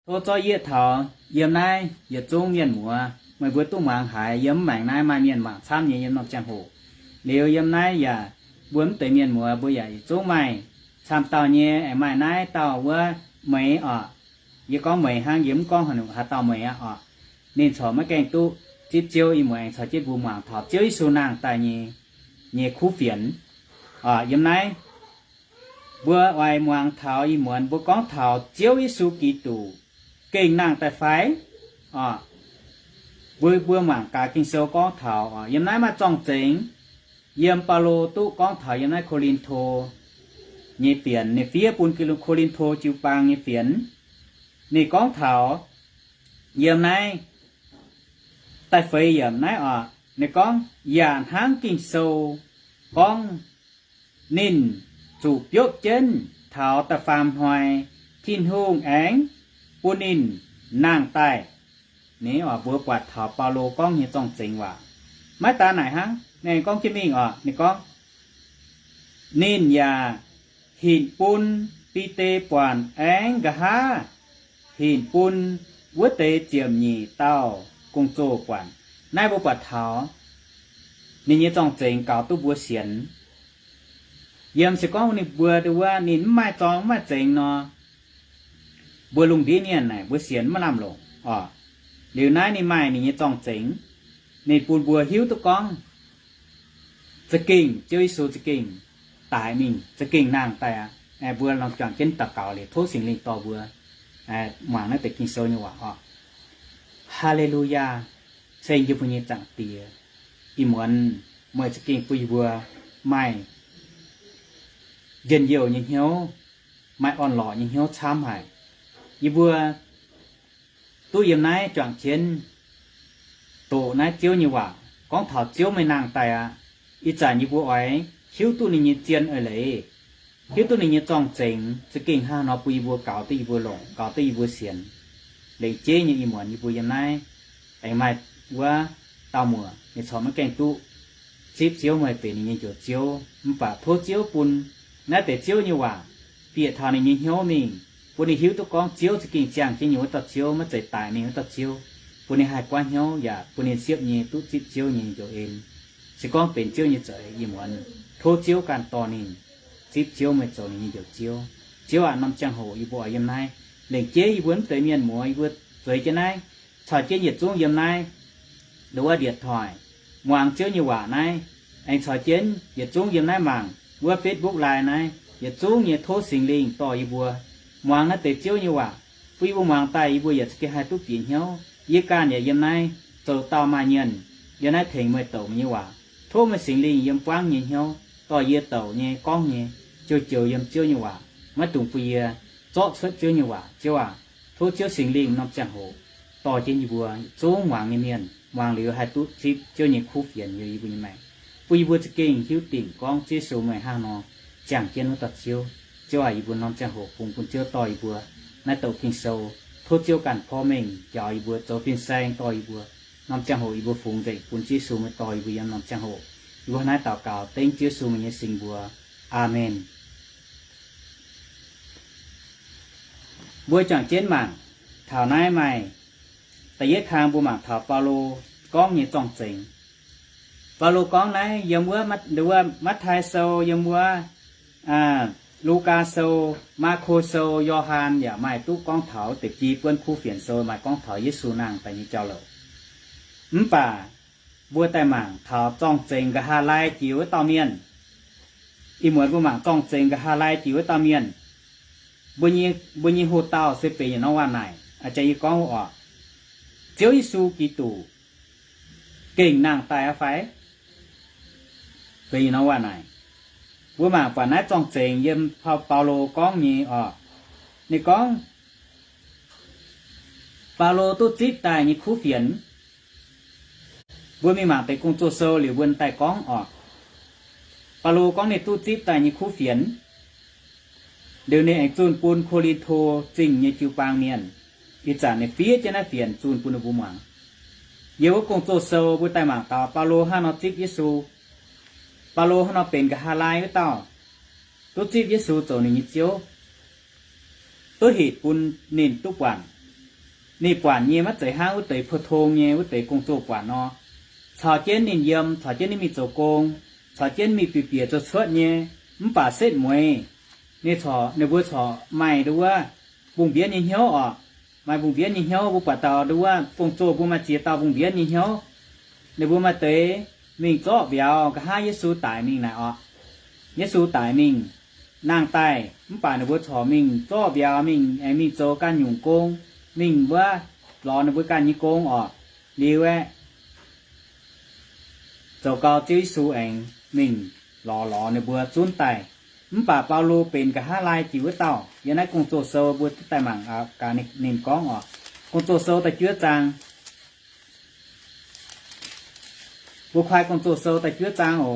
tôi cho yết thọ yếm nay yết trung miền mùa mày bữa tu mạng hải yếm mảng nay mai miền mạng tham nhẹ yếm nọc chẳng hồ liều yếm nay ya bướm tới miền mùa bữa dậy trung mày tham tàu nhẹ em mày nay tàu bữa mấy giờ có mấy hang yếm con hả tàu mấy nên cho mấy cái tu chết chiêu im mày cho chết buông mạng thọ chiêu số nàng tại nhẹ khu phiền yếm nay bữa ngoài màng thảo y muốn bữa con thảo chiếu Giêsu Kitô kinh nàng tại phái bữa màng cả kinh sâu con thảo yếm nay mà trong chính yếm Paulo tu con thảo yếm nay Corinto nhị phiền nhị phía bún kilo Corinto chịu bang nhị phiền nhị con thảo yếm nay tại phái yếm nay nhị con yàn hang kinh sâu con nín chủ biốt chân thảo ta phàm hoài thiên hương ánh punin nàng tài nếu vừa quạt thảo Paulo con như trong chính hòa mấy ta này hả này con chim mình này con nên ya hình pun pite quản ánh gà ha hình pun vớt tê chiềm nhì tao cùng chỗ quản nay vừa quạt thảo nên như trong chính cáo tu bùa xiển yếm sẽ có một bữa đượcว่าnín mai tròn mai chỉnh nó bữa lùng đi niên này bữa xiên mà làm lùng điều này nín mai nín tròn chỉnh nín buồn bữa hiếu tụi con sẽ kinh chơi số sẽ kinh tại mình sẽ kinh nàng tại bữa lòng chọn trên tập cào để thốt sinh linh to bữa mà nó tự kinh số như vậy Hallelujah xây dựng bao nhiêu chẳng tiền im muốn mời sẽ kinh bữa mai dân nhiều những hiếu mai on lọ những hiếu tham hải như vừa tôi yếm nay chọn chiến tổ nay chiếu như vậy con thảo chiếu mấy nàng tài ít trả như vừa ấy hiếu tôi nên như chiến ở lấy hiếu tôi nên như trong chính sẽ kinh ha nó bùi vừa cào tới vừa lỏng cào tới vừa xiên lấy chế như im muốn như vừa yếm nay anh mai vừa tao mùa để cho mấy cái tu xếp chiếu mấy về như chỗ chiếu và thô chiếu bùn nãy để chiếu như vậy, việc thằng này nhìn hiểu mình, bữa nay hiểu tụi con chiếu chỉ kinh chẳng chỉ nhớ tụi chiếu mới chạy tài mình tụi chiếu, bữa nay hai quan hiểu, dạ bữa nay xếp như tụi chiếu như chỗ em, chỉ conเป็นchiếu như vậy, như muốn, thô chiếu càng to nín, xếp chiếu mới chỗ như chỗ chiếu nằm chẳng hồ như bộ yếm này, liền chế như muốn tới miền mùa như vừa tới trên này, chọn chế nhiệt xuống yếm này, đúng là điện thoại, ngoan chiếu như vậy này, anh chọn chế nhiệt xuống yếm này mảng vừa Facebook lại này, giờ chú như thốt sinh linh to như vừa, mong nó tự chiếu như vậy, vì vừa mong tay vừa giờ cái hai túp biển nhau, giờ cả nhà giờ này tổ tàu mà nhận, giờ này thành mới tổ như vậy, thốt mới sinh linh yếm quang như nhau, to giờ tổ như con như, chiều yếm chiếu như vậy, mấy tụng phi chót xuất chiếu như vậy, thốt chiếu sinh linh năm chẳng hồ, to trên như vừa, chú mong như miền, mong liều hai túp chiếu như khu phiền như vậy này. Vì vừa chỉ kinh hiếu tỉnh con chế số mày hàng nó chẳng kiến nó tật chiêu cho ai vừa non chẳng hộ cùng cùng chiêu tỏi vừa nay tàu kinh sâu thốt chiêu cản phò mình cho ai vừa cho phiên sang tỏi vừa non chẳng hộ vừa phụng dậy cùng chế số mày tỏi vừa non chẳng hộ vừa nay tàu cào tên chế số mày sinh vừa amen vừa chẳng trên mảng thảo nay mày tại yết hàng vừa mảng thảo Paulo con như trong chính Paulo con này giờ mua mắt hai sâu giờ mua Luca sâu Marco sâu Gioan giờ mai tu con thảo từ chi quân khu phiền sâu mai con thảo Giêsu nàng tại như châu lầu bà vua tại mảng thảo trong trình cái hà lai chiếu tao miền ý muốn vua mảng trong trình cái hà lai chiếu tao miền bao nhiêu hồ tao sẽ về nó qua này chạy con họ chiếu Giêsu Kitô kinh nàng tại phải vì nó qua này, bữa mà phải nói trong trình yếm Paulo con như này con Paulo tu chít tài như khu phiền, bữa mi mà tại cung chỗ sâu liều vươn tài con Paulo con này tu chít tài như khu phiền, điều này anh chun pun Corinto trình như chiu bang miền, ít trả này phía trên nó phiền chun pun ở vùng mảng, nhiều cung chỗ sâu bữa tài mảng tàu Paulo ha nó chít Giêsu Paulo nóเป็นกับฮาไลก็ต่อตัวจีบเยซูตัวนี้เจียวตัวเหตุปุ่นนินทุกวัน นี่ป่านเย่มัดใจห้าอุตเตยพโทงเย่อุตเตยกงโจป่านนอชอเจนนินยมชอเจนนี่มีโจกงชอเจนมีปีเปียจะชดเย่มันป่าเส้นมวยนี่ชอในบัวชอไม่ดูว่าบุ้งเบี้ยนี่เหี้ยวอ่ะไม่บุ้งเบี้ยนี่เหี้ยวบุปผาตาดูว่ากงโจบุมาเจียตาบุ้งเบี้ยนี่เหี้ยวในบัวมาเตยมิงโจเบียวก็ห้าเยซูตายมิงนะอ่ะเยซูตายมิงนางตายมันป่าในบัวชอมิงโจเบียวมิงไอมิงโจกันหยุ่งโกงมิงว่ารอในบัวกันยี่โกงอ่ะเลี้ยวโจก็เจ้าสูเองมิงรอในบัวจุนตายมันป่าเปาโลเป็นกับห้าลายจิ๋วเต่ายันนั้นกงโจโซบัวแต่หมั่งการนินก้องอ่ะกงโจโซแต่เชื้อจางบัวควายกงโจโซแต่เชื้อจางโอ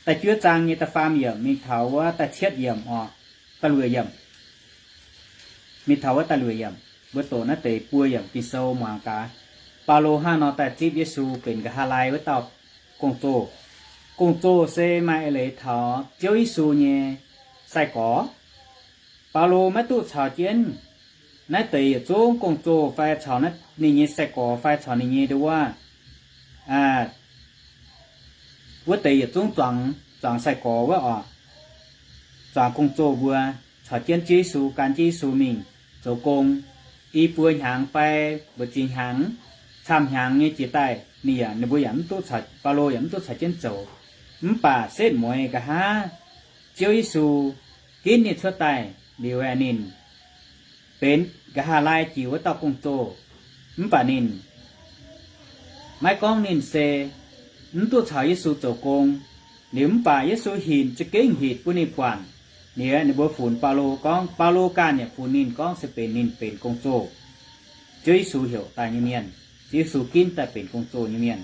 แต่เชื้อจางมีแต่ฟาร์มเยี่ยมมีเถาว่าแต่เช็ดเยี่ยมอ่ะตะลุยเยี่ยมมีเถาว่าตะลุยเยี่ยมบัวโตนั่นเตะปัวเยี่ยมปิโซหมางกาเปาโลห้านอแต่จีบเยซูเป็นกับห้าลายไว้เต่ากงโจเซมาเลยถอเจ้าอิสูเนี่ยใส่ก่อปาโลไม่ตู้ชาวเจียนนั่นตีโจ้กงโจไฟชาวนั้นนี่ใส่ก่อไฟชาวนี่ดูว่าว่าตีโจ้จังใส่ก่อว่าจังกงโจบัวชาวเจียนจีสูการจีสูมิงโจกงอีปัวหางไปบจิงหางชามหางเนี่ยจีใต้นี่ในบัวหยำตู้ชาวปาโลหยำตู้ชาวเจียนโจมป่าเส้นมวยกะฮะเจ้าอิสูกินนี่ชั่วตายเดียวแอนินเป็นกะฮาลายจิ๋วตอกงโจมป่านินไม่ก้องนินเซตัวชาวยิสูโจกงเหลี่ยมป่ายิสูหินจะเก่งหิดปุณิปวันเนี่ยในบัวฝุ่นปาโลก้องปาโลการเนี่ยฝุ่นนินก้องจะเป็นนินเป็นกงโจเจ้ายิสูเหี่ยวตายเนียนยิสูกินแต่เป็นกงโจเนียน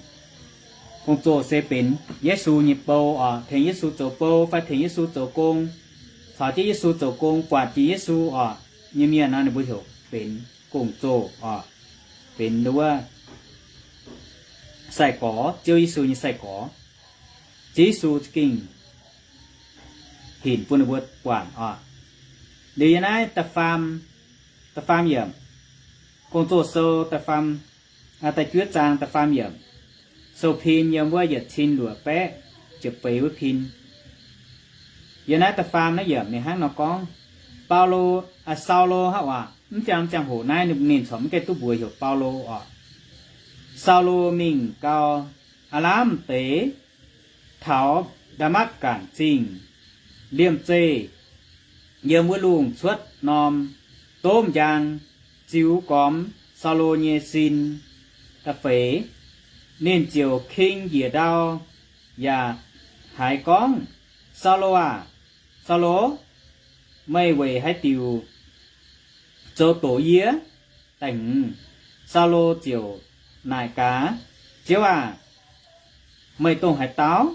กงโจเซเป็นเยซูนิโปเทงเยซูโจโปไฟเทงเยซูโจกงสาวที่เยซูโจกงกว่าที่เยซูเนียนนะในบุตรเป็นกงโจเป็นหรือว่าใส่ก่อเจ้าเยซูนี่ใส่ก่อเยซูกิ่งหินปุ่นบุตรกว่านเดี๋ยวนั้นแต่ฟาร์มเยี่ยมกงโจโซแต่ฟาร์มแต่เชื้อจางแต่ฟาร์มเยี่ยมโซพินยังว่าหยัดชินหลัวแปะจะไปว่าพินยันนั้นแต่ฟาร์มนั่นเหยียบในห้างนอกกองเปาโลซาโลฮะว่ามันจังโหนายหนึ่งนินสมแกตู้บัวอยู่เปาโลซาโลมิงเกาอารามเต๋เถาดามักกันจริงเลี่ยมเจเยี่ยมวัวลุงชวดนอมต้มยางจิ๋วกอมซาโลเยซินตะเฟnên chiều kinh dìa đau và hải con sao lố mây về hai tiêu cho tổ yế tỉnh sao lô chiều nài cá chiếu mây tông hải táo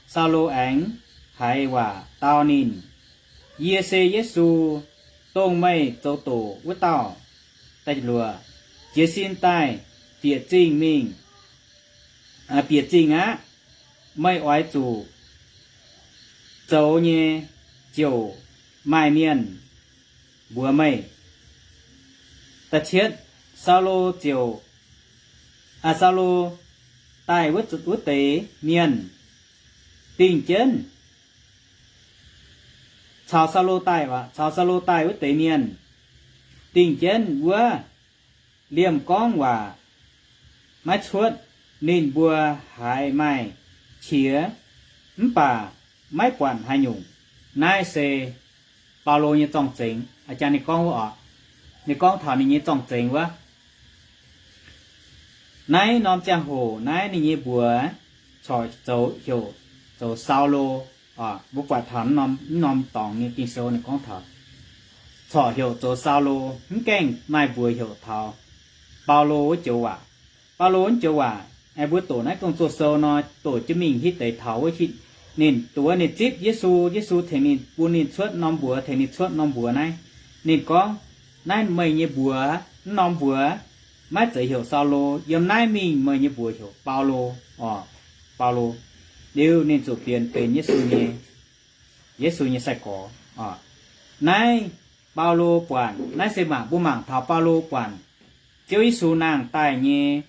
sao lô ánh hải quả tao nín yê xê yê su tông mây cho tổ với tao tay lùa chế xin tay tiệt trinh mìnhเปียจริงไม่อ้อยจู่โจเย่เจียวไม่เมียนบัวไม่แต่เช็ดซาโลเจียวซาโลใต้วัดจุดวัดเตเมียนติงเจนชาวซาโลใต้ชาวซาโลใต้วัดเตเมียนติงเจนวัวเลี่ยมก้องว่าไม่ชวดนินบัวหายไม่เฉียป่าไม่ปวนหายหยุ่งนายเซเปาโลยังจ้องเจงอาจารย์ในกล้องว่าในกล้องถามนี่จ้องเจงว่านายนอมจังโหนายนี่บัวชอยโจเหี่ยวโจซาโลบุกว่าถามนอมตองนี่กินโซในกล้องถามชอเหี่ยวโจซาโลมันแก่งไม่บัวเหี่ยวเท้าเปาโลเจียวเปาโลเจียวไอ้บัวโตนั้นกงโจโซนอโตจะมิงฮิตแต่เท้าไว้คิดนินตัวนิจิบเยซูเทนินปูนินชวดนอมบัวเทนินชวดนอมบัวนั่นนินก็นั่นไม่เนี่ยบัวนอมบัวไม่จะเหี่ยวซาโลยำนั่นมิงไม่เนี่ยบัวเหี่ยวเปาโลเปาโลเดี๋ยวนินจุดเปลี่ยนเป็นเยซูเนี่ยใส่ก่อนาย bao lô quản nãy xem mà bu mảng thảo bao lô quản chiếu ý su nàng tài nhé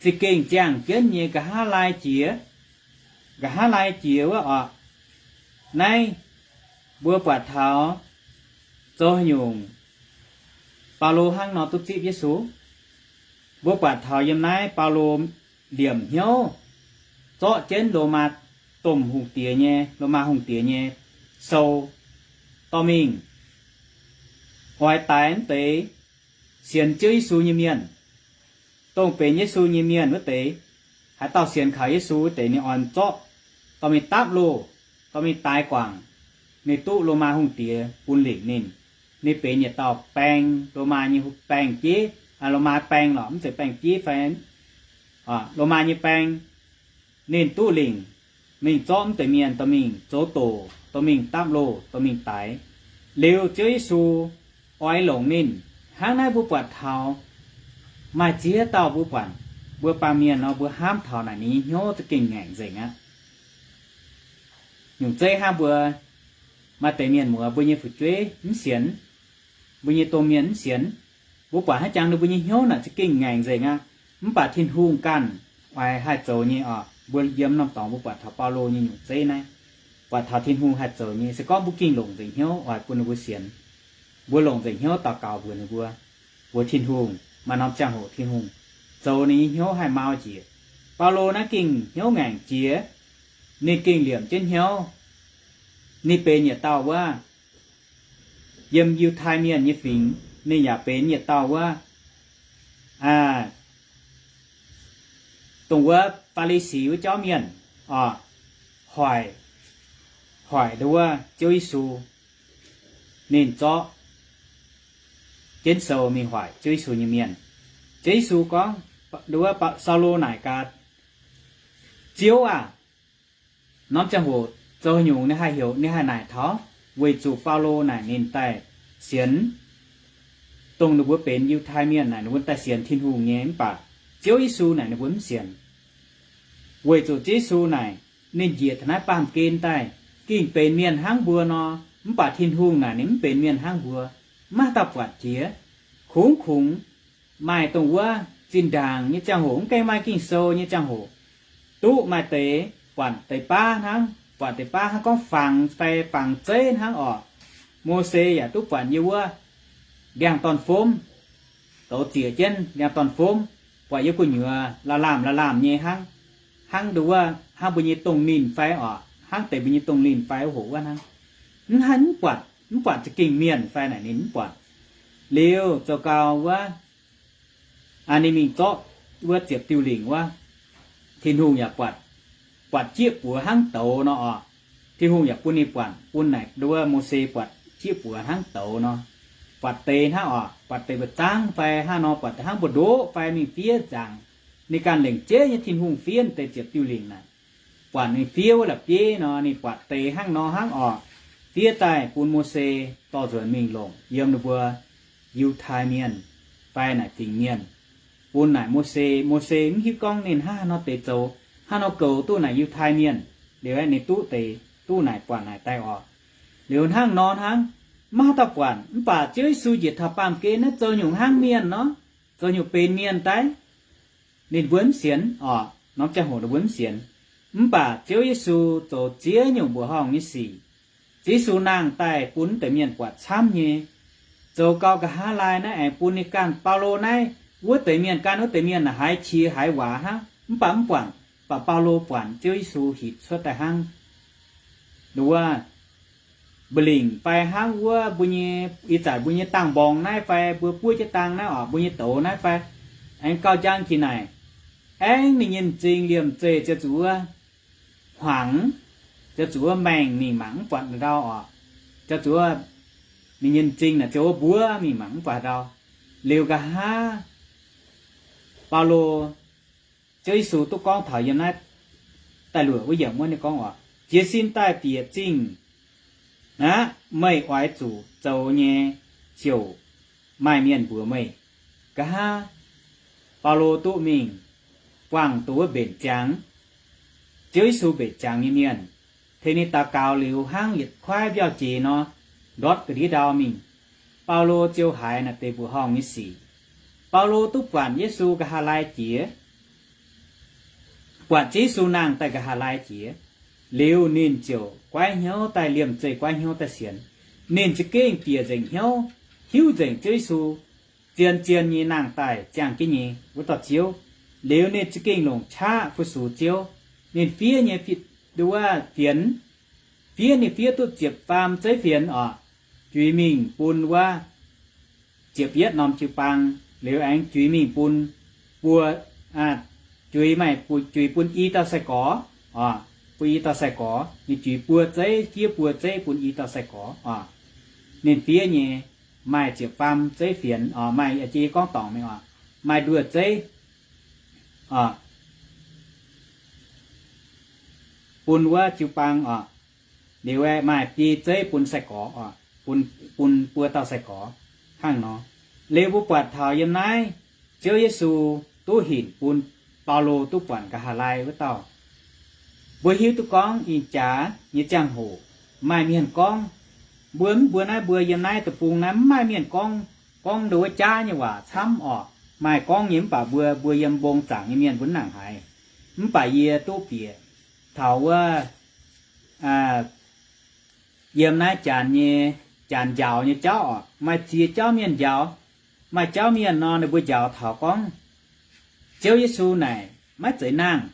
chỉ kinh chàng kiến nhé cả hai lai chía ở nay bữa quả thảo cho nhung bao lô hang nó tụt chip Giêsu bữa quả thảo yếm nay bao lô điểm hiếu cho trên lô mà tôm hùng tía nhé lô mà hùng tía nhé sâu to mình hoài tán tế xiên chữ Giêsu như miền tông về Giêsu như miền với tế hãy tạo xiên khải Giêsu tế này on cho tao mình táp lô tao mình tái quảng này tụ lô ma hùng tía bún lỉnh nên này về nhiệt tàu bèn lô ma như bèn chế lô ma bèn lọ không phải bèn chế phải lô ma như bèn nên tụ lỉnh mình chọn tới miền tao mình chỗ tổ tao mình táp lô tao mình tái liều chữ Giêsu oai lồng nên hàng nay bố quạt thảo mà chia tàu bố quạt bố ba miền nó bố ham thảo này ní nhớ cho kinh ngạc gì á nhung chơi ham bố mà tới miền mùa bố như phụ chế những xiên bố như tô miền xiên bố quả hai chàng được bố như nhớ là cho kinh ngạc gì á mình bà thiên hung can oai hai chỗ như bố yếm năm tòng bố quạt thảo bao lô như nhung chơi này quạt thảo thiên hung hai chỗ như sẽ có bố kinh lồng gì nhớ oai bố nó bố xiên bố lồng dành hiếu tàu cào vừa này bố thiên hùng mà nằm trang hộ thiên hùng dầu ní hiếu hai mau chỉ bao lô nó kinh hiếu ngàn chía ní kinh liệm trên hiếu ní bê nhiệt tàu quá yếm yêu thai miền như phình ní nhà bê nhiệt tàu quá tùng quá Pali xíu cháu miền hỏi đua Chúa Giêsu nên cho trên sầu mình hỏi Chúa Giêsu như miền Chúa Giêsu có đứa sao lô này cả chiếu nó chẳng hồ cho nhung nên hai hiểu nên hai này thó về chủ Paulo này nên tài xiên tông được bữa bền yêu thai miền này nó vẫn tài xiên thiên hùng nhé bà Chúa Giêsu này nó vẫn xiên về chủ Chúa Giêsu này nên diệt thái bám kên tài kinh bền miền hang bùa nó bà thiên hùng này nếm bền miền hang bùa mà tập quạt chía khủng mai tông quá chín đàng như trang hổ cây mai kinh sâu như trang hổ tụ mai tế quản tế ba hang quản tế ba hang có phẳng phê phẳng chế hang mô xê tụ quản như quá đèn toàn phôm tổ chĩa chân đèn toàn phôm quả như của nhựa là làm nhẹ hang đúng quá hang bây giờ tông nín phái hang tế bây giờ tông nín phái hổ quá hang hắn quạtจะกิ่งเมียนไฟไหนนิ้นปวดเลี้ยวจะกาวว่าอันนี้มีก็ว่าเจ็บติวหลิงว่าทีหูอยากปวดเจี๊ยบปัวห้างโตเนาะทีหูอยากปุ่นนี่ปุ่นไหนดูว่าโมเสปวดเจี๊ยบปัวห้างโตเนาะปวดเตนปวดเตบจ้างไฟห้าเนาะปวดห้างบดโดไฟมีเฟี้ยจังในการเล่งเจ๊ยังทีหูเฟี้ยนเตเจ็บติวหลิงน่ะปวดในเฟี้ยวว่าแบบเจ๊เนาะนี่ปวดเตห้างเนาะห้างphía tai pun Mose to rồi mình lồng yếm được vừa yêu thai miền vai này tình miền pun này Mose khi con nên nó tê châu nó cầu tu này yêu thai miền để anh này tu này quản này tai nếu hang non hang mà tập quản bà chơi su diệt thập bám kế nó cho nhung hang miền nó cho nhung bên miền tai nên vốn xiên nó chẳng hồ được vốn xiên bà chơi su cho chia nhung bùa hong như xì chỉ số nàng tại pun tại miền quạt chăm nhé, châu cao cả hai lai nè em pun đi can Paulo này, vua tại miền can vua tại miền là hai chia hai quả ha, bám quản, bà Paulo quản chơi số hít xuất tại hang, đúng à, bình phải hang vua bùi nhẹ, ít tại bùi nhẹ tăng bong này phải bùi bùi cho tăng này bùi nhẹ tổ này phải, anh cao trang kỳ này, anh nhìn trình liềm chế cho chú hoảng cho chúa mèn mì mắng quặn rau cho chúa mình nhìn trình là chúa búa mì mắng quả rau liều cả ha Paulo chơi số tụ con thở như này tại lửa bây giờ muốn đi con chia xin tai tiệt trình á mày oái chủ châu nhé chiều mai miền búa mày cả ha Paulo tụ mình quảng tụ bền trắng chơi số bền trắng như miền thế nên ta cào liều hang nhiệt khoai vào chỉ nó đót cái đi đào mình Paulo chiêu hại là tề bùa hong như xì Paulo túc quản Giêsu cả hà lai chía quản Giêsu nàng tại cả hà lai chía liêu nên chiều quay nhau tại liềm chơi quay nhau tại xiển nên chỉ kênh kia dành nhau hiếu dành Giêsu chiên chiên như nàng tại chàng cái nhỉ với tọt chiếu liêu nên chỉ kênh lồng cha với số chiếu nên phía như phía đua phiến phía này phía tôi chụp phàm chơi phiến ở truy mình bùn qua chụp viết nòng chụp bằng nếu anh truy mình bùn bùa truy mày truy bùn y tao sẽ có bùn y tao sẽ có như truy bùa chơi kia bùa chơi bùn y tao sẽ có nên phía nhỉ mày chụp phàm chơi phiến mày chỉ có tỏng mày mày đùa chơi bùn qua chụp bằng nếu ai mà đi chơi bùn sẽ có bùn bùa tao sẽ có hàng nó nếu bố quạt thảo yếm nái chơi Giêsu tu hình bùn Paulo tu quản cả hà lai với tao bữa hiếu tu con in chả như chàng hổ mai miền con bữa nay bữa yếm nái tập bùn nắm mai miền con đối cha như quả xăm mai con nhiễm bà bữa yếm bông chẳng như miền vốn nặng hại bà ye tu bìa thảo yếm nái chàn giàu như cháu mà chia cháu miền giàu mà cháu miền non để bữa giàu thảo con cháu Giêsu này mắt dễ nàng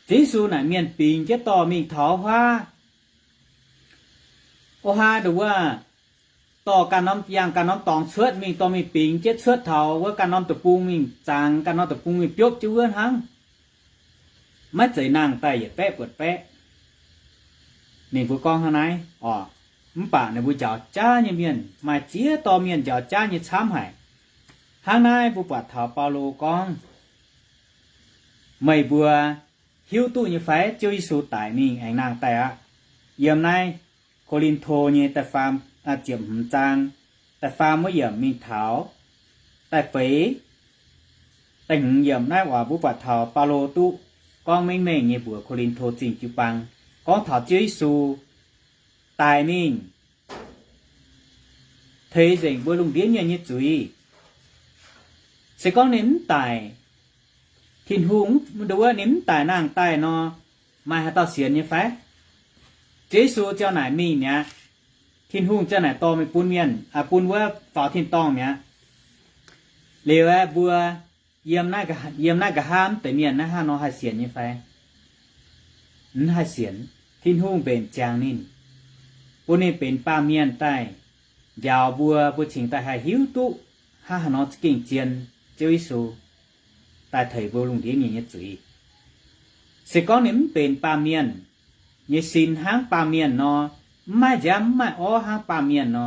Giêsu này miền bình chứ to mình thảo hoa hoa đượcว่าต่อการน้ำยางการน้ำตองเชื้อmìnhต่อmình bình chứเชื้อthảoว่าการน้ำตะปูmìnhจางการน้ำตะปูmình chốt chứ vươn hăng mắt dễ nàng tay dễ pẽ bật pẽ mình vừa con hàng này bà này vừa chào cha như miền mà chia to miền chào cha như xám hải hàng này vừa bật thảo Paulo con mày vừa hiếu tu như phải chơi số tại mình ảnh nàng tại yếm này Corinto như tại farm chiếm trang tại farm mới yếm mình thảo tại phế tình yếm này và vừa bật thảo Paulo tu con mình như vừa Corinto trình chịu bằng con thảo chơi số tại mình thấy rằng vừa lùng điên như chú ý sẽ có nếm tài thiên hùng đúng nếm tài nàng tài nó mà hãy tao xiên như phải chế số cho nãy mình nhá thiên hùng cho nãy to mình phun miền phun vừa vào thiên tông nhá liệu vừa yếm nãy cả ham tới miền nó nó hay xiên như phải hay xiên thiên hùng bền chàng nín bữa nayเป็นป้าเมียนใต้ยาวบัวบชิงใต้หายหิวตุnó kinh chiến chơi số tại thầy vô lùng điên như chữ sẽ có niệmเป็นป้าเมียนnhư xin hangป้าเมียนnó mai dám mai hangป้าเมียนnó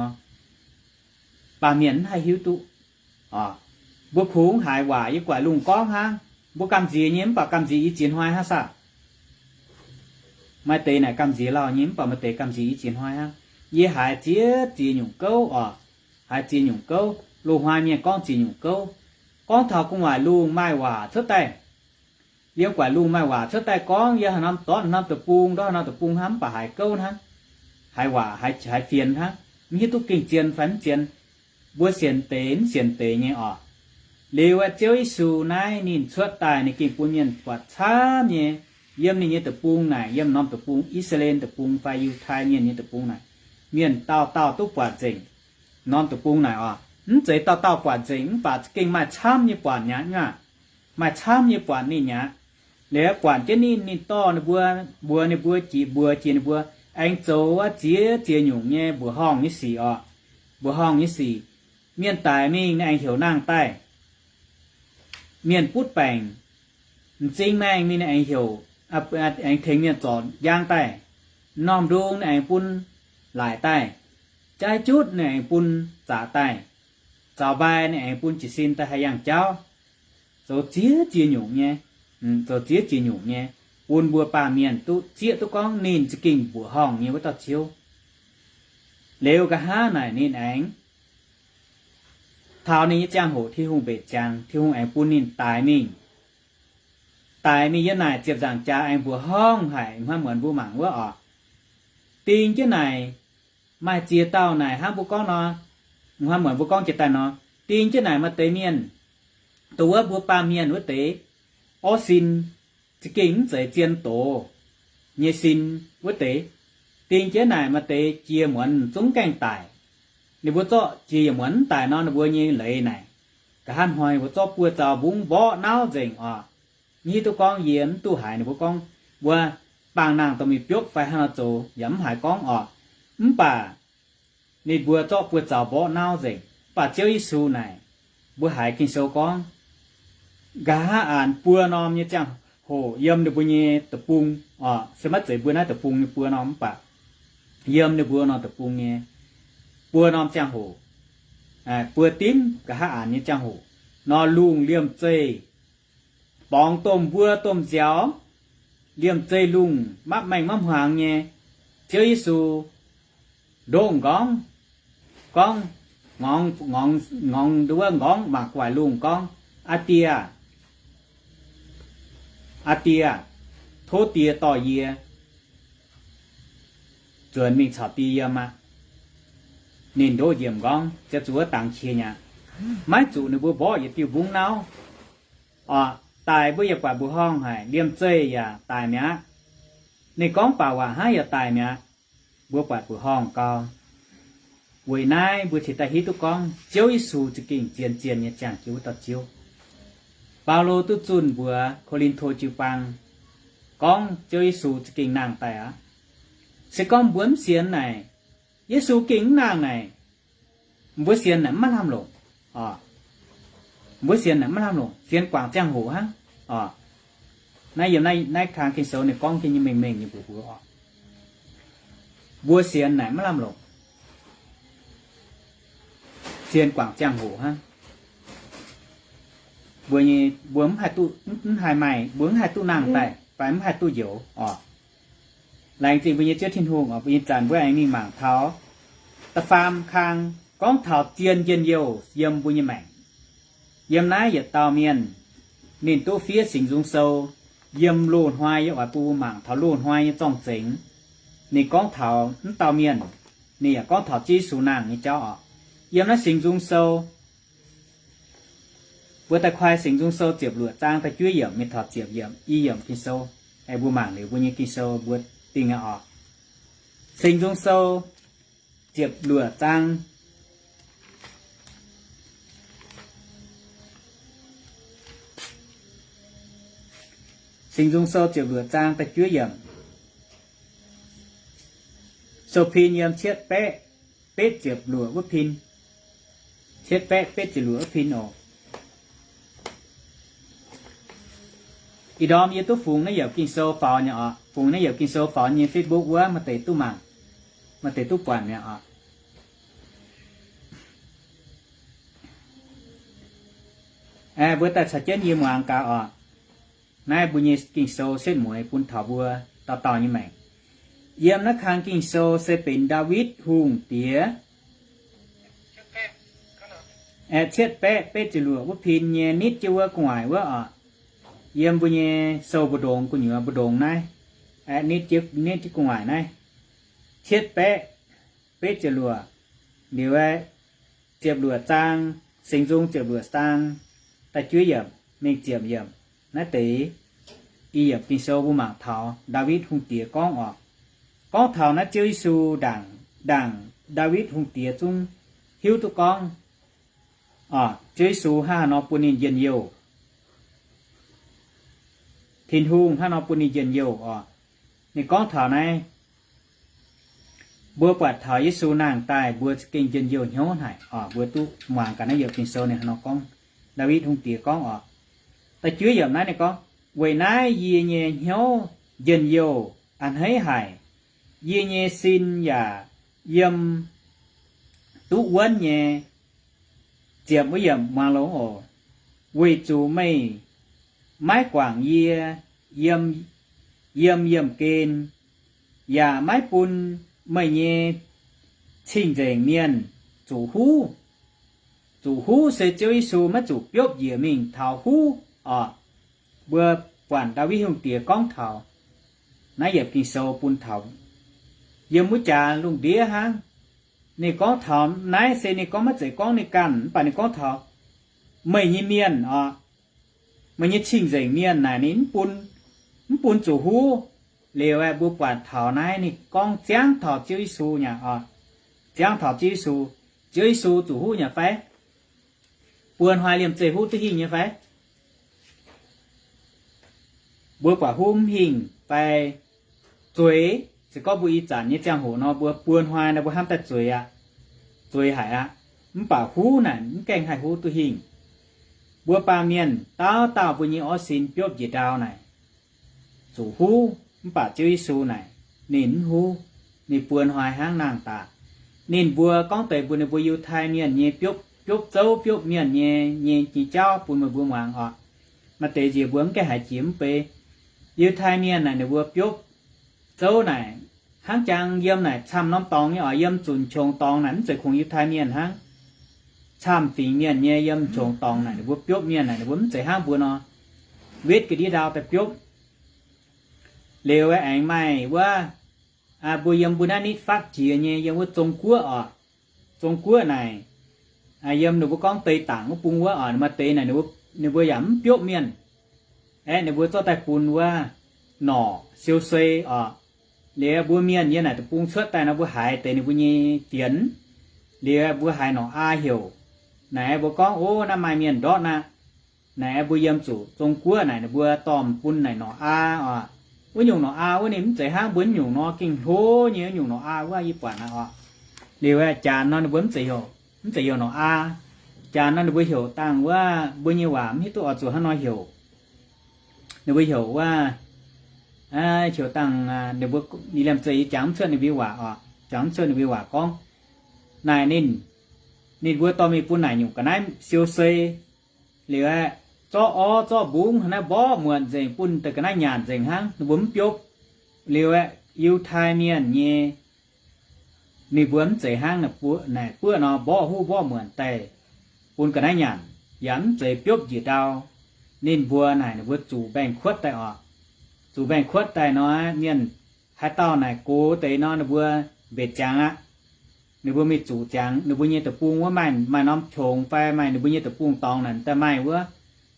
ป้าเมียนhayหิวตุbữa khung hài quả với quả lùng con hang bữa cầm gì nhiễm bảo cầm gì ý chiến hoài ha sao mai tê này cầm gì lo nhiễm bảo mai tê cầm gì chiến hoài ha ye hai chia chỉ nhung câu hai chia nhung câu lu hoài miệng con chỉ nhung câu con thảo cũng ngoài lu mai quả thớt tay yêu quả lu mai quả thớt tay con ye năm tón năm tập buông đó năm tập buông hám bà hai câu ha hai quả hai phiền ha như tu kinh chiến phán chiến bữa xiên tế nhé liều chơi su này nhìn suốt tài này kinh buôn nhân quả xa nhé yếm này như tập buông này yếm năm tập buông Israel tập buông phải yêu thai như tập buông này miền tao tu quả chỉnh non tập buông này chế tao quả chỉnh và kinh mà chăm như quả nhá mà chăm như quả này nhá nếu quả trên ní to này bùa này bùa chỉ này bùa anh châu chia nhung nhé bùa hong như xì bùa hong như xì miền tài mình anh hiểu nàng tài miền pút bành chính mang mình anh hiểu anh thấy miền tròn giang tài nom đuông này anh pun lại tài trái chút này anh pun trả tài chào bài này anh pun chỉ xin tài hay yang cháu rồi chia nhung nhé rồi chia nhung nhé pun bùa bà miền tu chia tu con nên chỉ kinh bùa hong như với tao chiếu nếu cả hai này nên anh thảo này trang hổ thi hùng bể trang thi hùng anh pun nên tài mình như này tiếp rằng cha anh bùa hong hải hoa mượn bùa mảng quá tin cái này mai chia tao này hang bố con nó hoa mượn bố con chỉ tài nó tin chứ này mà tế miền tổ bố ba miền bố tế ô xin chỉ kính dễ chiên tổ như xin bố tế tin chứ này mà tế chia muốn chúng canh tài nếu bố cho chia muốn tài nó bố như lấy này cả han hoài bố cho bố cho bún bó náo dình như tụi con diễn tu hải này bố con bố bằng nàng tụi mình biết phải hana chỗ dám hải con bà nên bố cho bố cho bó náo dình bà chơi Giêsu này bố hải kinh số con gá án bố nóm như chẳng hồ yếm được bố nhé tập bung sẽ mất dậy bố nói tập bung như bố nóm bà yếm được bố nóm tập bung nghe bố nóm chẳng hồ bố tím gá án như chẳng hồ nó lung liêm chơi bóng tôm vua tôm chéo liêm chơi lung mắc mạnh mắm hoàng nhé chơi Giêsu đồn con ngon đứa ngon mà quài luôn con atia thô tia tỏ ye chuẩn mình chọn tia mà nên đôi diệm con cho chúa tặng chia nhà mấy chủ nữa bố bỏ vậy tiêu vung nào tài bây giờ quả bố hong hay liêm chơi ya tài nhá nên con bảoว่าให้tài nhá bố quả bố hong con buổi nay buổi thì ta hít tụi con chiếu Giêsu chỉ kinh chiên như chẳng chiếu tao chiếu Paulo tu chun bữa Corinto chiếu bằng con chiếu Giêsu chỉ kinh nàng tài sẽ con muốn xiên này Giêsu kính nàng này bữa xiên này mất ham lộn bữa xiên này mất ham lộn xiên quảng trang hổ ha nay giờ nay kháng kinh số này con kinh như mình như bữa xiên này mất ham lộn xiên quảng trang hổ ha bữa như bướm hai tu hai mày bướm hai tu nàng tại phải hai tu dỗ lại gì bây giờ chưa thiên hùng bây giờ tràn với anh đi mảng tháo ta phàm khang con thảo tiền yên yêu yếm bây giờ mảng yếm nái giờ tàu miền nên tu phía sinh dung sâu yếm lùn hoài ở pu mảng thảo lùn hoài trong chính nên con thảo tàu miền nên con thảo chi số nàng như cháu yếm nó sinh dung sâu vừa ta khoai sinh dung sâu chẹp lụa trang ta chuối yểm mình thọt chẹp yểm y yểm kinh sâu ai bu mảng nếu bu như kinh sâu bu tình sinh dung sâu chẹp lụa trang sinh dung sâu chẹp lụa trang ta chuối yểm sâu pin yểm chết bé pết chẹp lụa bút pin chết bé pết chẹp lụa pin ý đó như tôi phun nó giờ kinh số phò nhỏ phun nó giờ kinh số phò như Facebook quá mà tệ tu mảng mà tệ tu quản nhỏ bữa ta sẽ chết như mảng cả nay bữa như kinh số xếp mũi phun thảo vua to như mày yếm nó khang kinh số sẽเป็นDavid hùng tía chết bé chỉ lụa bút pin nhẹ nít chưa qua ngoài quá yếm bây giờ sâu bờ đồng của nhựa bờ đồng này nít chiếc ngoài này chết bé chè lùa điều chè lùa trang sinh dung chè lùa sang ta chuối yểm mình chè yểm nó tí yểm kinh sâu bu mảng thảo David hung tía con thảo nó chơi Giêsu đảng David hung tía chung hiếu tụi con chơi Giêsu ha nó buồn yên nhiều thiên hùng ha nó bún yên nhiều thì con thảo này bữa quạt thảo Giêsu nàng tài bữa kinh yên nhiều nhớ này bữa tu màng cả nó giờ kinh sâu này nó con David hung tía con ta chứa giờ này con quầy nái gì nhẹ nhớ yên nhiều anh thấy hải gì nhẹ xin và yếm tu quên nhẹ chém với yếm mang lỗ quầy chủ mày mái quảng yếm kên và mái pun mày nhẹ chinh rèn miền chủ hú sẽ chơi số mà chủ biết gì mình thảo hú bữa quản David hùng tía con thảo nãy giờ kinh sâu pun thảo yếm mũi trà luôn đĩa ha นี่ก็ถามนายเซนี่ก็มาเจอก้องในกันป่านนี่ก็ถามไม่ยี่เมียนไม่ยี่ชิงใจเมียนน่ะนี่ปุ่นจู่หูเลี้ยวบุปผาถาวนายนี่ก้องจ้างถาเจ้าอิสูเนี่ยจ้างถาเจ้าอิสูจู่หูเนี่ยไฟปวนหอยเหลี่ยมเจหูที่หิงเนี่ยไฟบัวป่าหุ้มหิงไปจุยจะก็บุยจานเนี่ยจังหัวเนาะบัวปวนหอยนะบัวห้ามแต่จุยหายมันป่าหูน่ะมันแกงหายหูตัวหิงบัวปลาเมียนเต้าบุญยี่อสินเปียบยีดาวไหนจู่หูมันป่าจุยสูไหนนินหูนี่ปวนหอยห้างนางตานินบัวก้องเตยบุญในบัวยูไทยเมียนเนี่ยเปียบเจ้าเปียบเมียนเนี่ยจีเจ้าปุ่นมาบัวหวางมาเตยจีบัวมันแกหายจิ้มไปยูไทยเมียนไหนในบัวเปียบเจ้าไหนห้างจังเยี่ยมไหนช้ำน้ำตองเนี่ยเยี่ยมจุนชงตองนั้นจะคงยูไทยเมียนห้างช้ำฝีเมียนเนี่ยเยี่ยมชงตองไหนในบัวเปียบเมียนไหนในบัวมันจะห้างบัวเนาะเวทกระดิ่งดาวแต่เปียบเลี้ยวไอ้ไม่ว่าบัวเยี่ยมบุญนิดฟักเจียเนี่ยยังว่าจงกั้วจงกั้วไหนเยี่ยมหนูบัวก้องเตยต่างก็ปุงว่ามาเตยไหนหนูบัวหยำเปียบเมียนหนูบัวเจ้าแต่ปุนว่าหน่อเซียวเซเลี้ยบัวเมียนเนี่ยไหนแต่ปุงเชิดแต่นะบัวหายแต่ในบัวยี่เตียนเลี้ยบัวหายหน่อเหี่ยวไหนบัวก้องโอ้น้ำไม้เมียนดอนะไหนบัวเยี่ยมจู่จงกั้วไหนบัวตอมปุนไหนหน่อว่าหยุ่งหน่อว่านี่มันใจห้างบุญหยุ่งหน่อกิ่งโถเนี่ยหยุ่งหน่อว่าญี่ปุ่นนะเลี้ยจานนั่นบัวมันใจเหี่ยวหน่อจานนั่นบัวเหี่ยวต่างว่าบัวยี่หวานที่ตัวจู่ห้าน้อยเหี่ยวในบัวเหี่ยวว่าเฉียวตังเดี๋ยวบุนี่làm gì chẳng chơiในวิวะchẳng chơiในวิวะcon này nên bữa tao mi bún này nhung cái này siêu xe liệu cho bún hay bó mượn dành bún từ cái này nhàn dành hang nó bún chốt liệu yêu thai miền nhẹ ni bún dành hang là bữa nó bó mượn tè bún cái này nhàn dán dành chốt gì đâu nên bữa này nó bữa chủ bèn khuất tại chủ bèn khuất tại nó miền hai tao này cố tới nó bữa về trắng nếu bữa mi chủ trắng nếu bữa như tập buông quá mày nó trồng phai mày nếu bữa như tập buông tòng này ta mày quá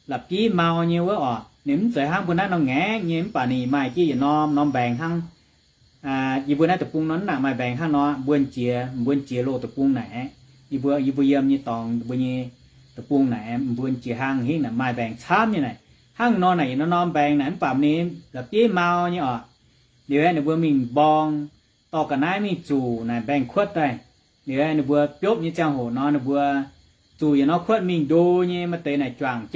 lập chí mau như quá nếu sẽ hang bữa nay nó ngẽ như bà nì mày chí nó bèn hang như bữa nay tập buông nó nặng mày bèn hang nó buôn chia lô tập buông này như bữa yếm như tòng bữa như tập buông này buôn chia hang hiến là mày bèn xám như này hang nó này nó bèn này bà nì lập chí mau như điều này bữa mình bong to cả nãy mình chủ này bèn khuất đây điều này bữa chốt như trang hồ nó bữa chủ nó khuất mình đô như mà tới này choàng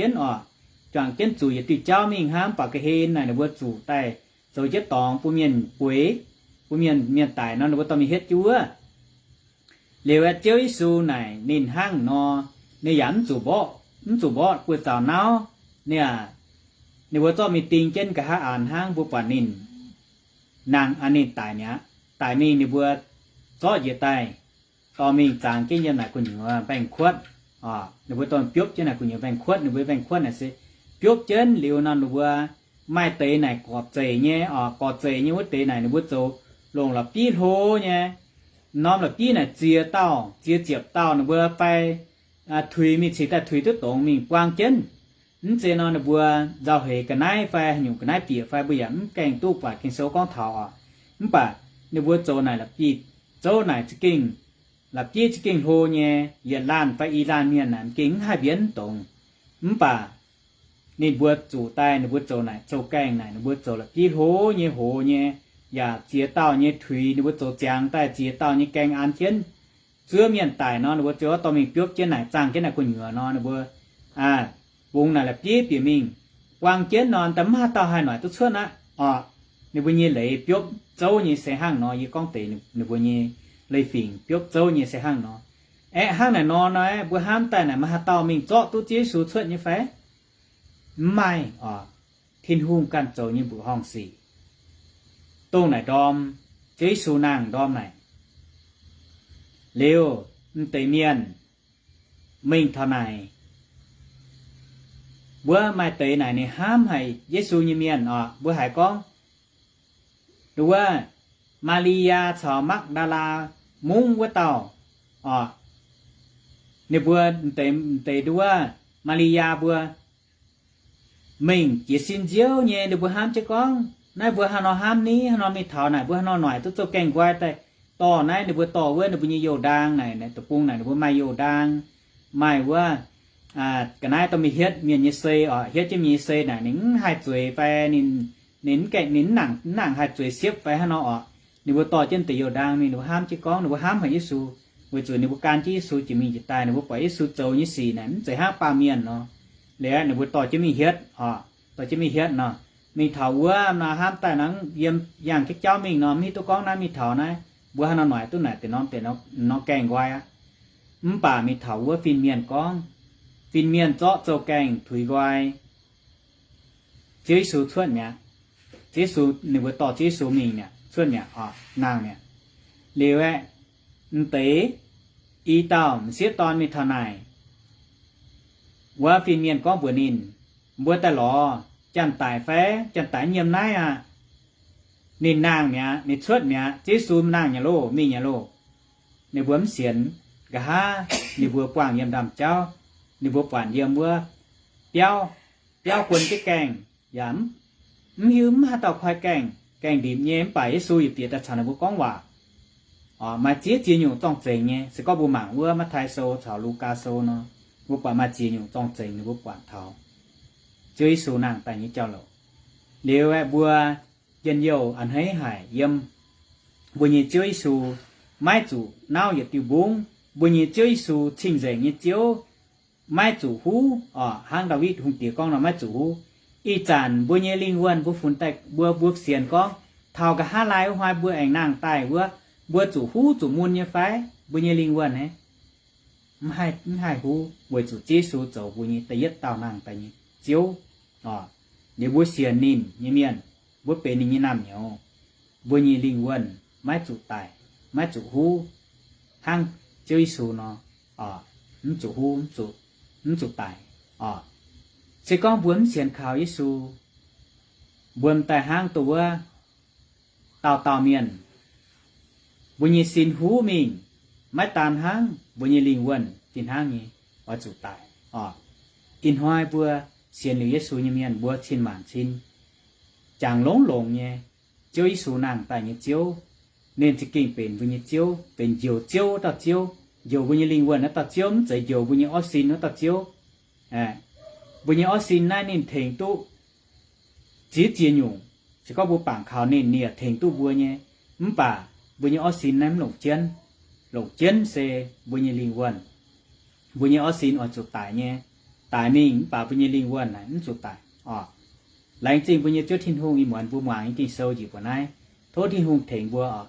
chén chủ thì cháu mình hám bảo cái hên này bữa chủ tay rồi chết tòng phụ miền tài nó bữa tao mình hết chúa liệu chơi su này nên hang nó nên dán chủ bọ bữa chào nào nè bữa tao mình tình trên cả hai hang bữa bản nín nàng anh nên tại mình thì vừa cho gì tài to mình chẳng cái nhân này của những bánh khuất nếu vừa toàn chốt chứ này của những bánh khuất nếu vừa bánh khuất này sẽ chốt chân liệu nào nếu vừa mai tế này cọt dày nhé cọt dày như cái tế này nếu vừa châu lồng là pi hô nhé nó là pi này chia tao nếu vừa phải thủy mình chỉ ta thủy tức tổng mình quang chân nên nó vừa giao hệ cái này phải những cái này tỉa phải bây giờ cảnh tu phải cảnh số con thọ bà nếu vừa chỗ này là pi chỗ này chỉ kinh là pi chỉ kinh hồ nhé Lan phải Iran miền này kinh hai biến tổng bà nên vừa chủ tay nếu vừa chỗ này chỗ cảnh này nếu vừa chỗ là pi hồ nhé và chia tao nhé thủy nếu vừa chỗ giang tay chia tao nhé cảnh an thiên giữa miền tài nó nếu vừa chỗ tao mình biết trên này trang cái này của nhựa nó nếu vừa vùng này là phía phía mình quang chiến non tấm hai tao hai nói tôi suốt á nếu bây giờ lấy phiếu châu như xe hàng nó như con tệ nếu bây giờ lấy phiền phiếu châu như xe hàng nó hàng này nó nói bữa ham tay này mà hai tao mình cho tôi chế số suốt như thế mai thiên hung can châu như bữa hong xì tô này đom chế số nàng đom này liều tây miền mình thằng này bữa mai tệ này này hám hay Giêsu như miền bữa hải con đúng không Maria chào mắc đa la muốn với tàu nếu vừa tệ đua Maria vừa mình chỉ xin diếu nhé nếu vừa ham cho con nay vừa hà nó ham ní hà nó mi thảo này vừa hà nó nổi tôi kèn quay tay tỏ này nếu vừa tỏ vừa nếu vừa như dầu đàng này tập cung này nếu vừa mai dầu đàng mai vừa cái này tôi mi hết miền như xây hết chứ mi xây này nín hai chuối về nín cạnh nín nặng hai chuối xếp về hà nó nếu vừa tỏ trên tự dầu đàng mình nếu vừa ham cho con nếu vừa ham phải Giêsu với chuối nếu vừa can chứ Giêsu chỉ mình chỉ tài nếu vừa phải Giêsu châu như xì này chỉ hát ba miền nó lẽ nếu vừa tỏ chứ mi hết tỏ chứ mi hết nó mình thảo vừa mà ham tài nắng yếm dạng cái cháu mình nó mi tôi con nó mi thảo này vừa nó nói tôi này thì nó kèn quay á bà mi thảo vừa phim miền con phim miền rõ châu kèn thủy quay chế số suốt nhá chế số nếu vừa tỏ chế số mình nè suốt nhá nàng nè liều ấy tế y tao xiết ton mi thảo này vừa phim miền con vừa nín vừa ta lò chẳng tải phé chẳng tải nhiệm nái nên nàng nhá nên suốt nhá chế số nàng nhà lô mi nhà lô nếu vừa xiên cả ha nếu vừa quảng nhiệm đàm cháu nếu vừa quản nhiệm vừa béo quần cái kèn giảm hiếm ha tàu khoai kèn điểm nhém phải xui tiệt ta chẳng là vừa con quả mà chia nhiều trong trình nhé sẽ có bộ mảng vừa mà thái sô thảo Luca sô nó vừa quả mà chia nhiều trong trình vừa quản thảo chơi số nàng tại những cháu lộ nếu vừa dân yêu ăn thấy hải yếm vừa như chơi số mai chủ nào giờ tiêu bún vừa như chơi số trình dạy như chiếu mai chủ hú hang David hùng tía con là mai chủ hú y chản vừa như linh quân vừa phun tay vừa xiên con thảo cả hai lái hoài vừa ảnh nàng tài vừa chủ hú chủ môn như phái vừa như linh quân ấy hai hú vừa chủ chế số chỗ vừa như tay yết tao nàng tại như chiếu nếu bố xiên nín như miền bố bể nín như nam nhau bố như linh quân mái chủ tài mái chủ hú hang chơi số nó chủ hú chủ tài sẽ có buồn xiên khảo Giêsu buồn tại hang tổ tàu miền bố như xin hú mình mái tàn hang bố như linh quân tin hang nhỉ chủ tài in hoài vừa xiên lưu Giêsu như miền búa xin màn xin chàng lồng nhé chiếu Giêsu nàng tại như chiếu nên chỉ kinh bền với như chiếu bền chiếu ta chiếu dầu với như linh quân nó ta chiếu chạy dầu với như oxy nó ta chiếu với như oxy này nên thành tu chỉ chia nhung chỉ có bộ bảng khảo nên nia thành tu búa nhé bà với như oxy này lồng chân xe với như linh quân với như oxy ở chỗ tại nhé tại mình bà với như linh quân này nó chụp tại lại chính với như chỗ thiên hùng ý muốn vui màng ý sâu gì của này thôi thiên hùng thành vua